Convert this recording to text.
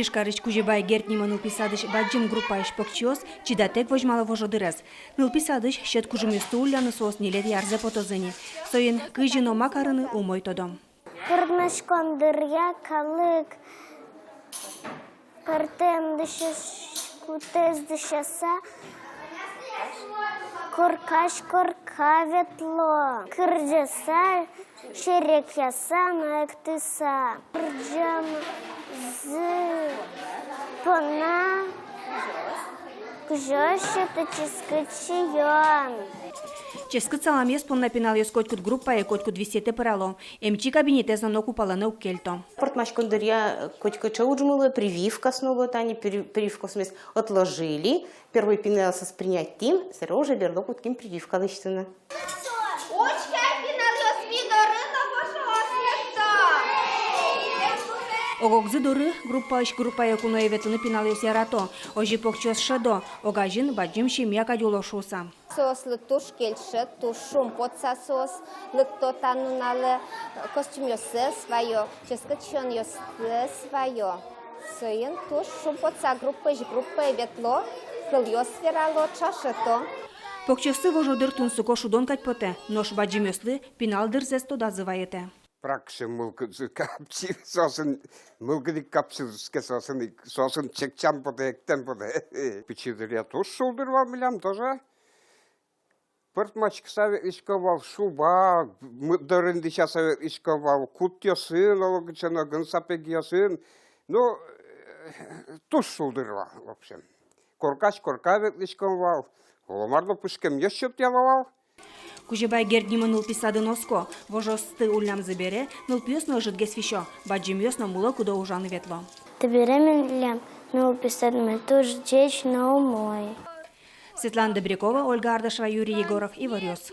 Ишкарыч Кужебай гертнима нылписадыш баджим группа ишпокчиос, чидатек вожмала вожодырез. Нылписадыш щет кужуместу уляны сос нелет ярзе потозыни. Соин кыжино макарыны умой тодом. Кырнашкондыря калык картем кутез дышаса коркаш корка ветло. Кырджаса шерек яса наектыса. Кырджам з пона кжоще тачискачион. Ческыт саламес понна пенал ес котькут группа и котькут висете пырало. Эмчи кабинетезно ноку паланы уккельто. Портмачкондырья котькача уджмыла, прививка снова тани, прививку смесь отложили. Первый пинался принять тим, сера уже берло кутким прививка лыштына. Огогзы доры группа якуно эветлыны пенал ес ярато. Ожи покчос шадо, огажин баджим шимья кадюлошуса. Сос лыктуш кельшет, туш шум подса сос, лыкто тануналы костюм ёсы свое, ческачон ёсы свое. Соин туш шум подса группа ветло, кыл ёс верало чашето. Покчосы вожодыр тунсуко шудон катьпоте, нош баджим ёслы пенал дырзес тода зываете. Пракше мылкы капчи сосын мылкы капчи сосын чекчам поте эктен поте. Пичидыря туш шулдырвал милям тоже. Пыртмачк савет ишковал шуба, дырынды савет ишковал кут ясын, ологычана гынсапег ясын. Ну, туш шулдырвал, в общем. Коркаш коркавет ишковал, оломарло пушкем ящет яловал. Кужебай герднима нылписады носко, вожосты улям забере, нылпиосно жидгес вишо, баджимиосно мула куда ужаны ветло. Таберемен лям, нылписадме туш джеч на умой. Светлана Добрякова, Ольга Ардашева, Юрий Егоров, Ивар Ёс.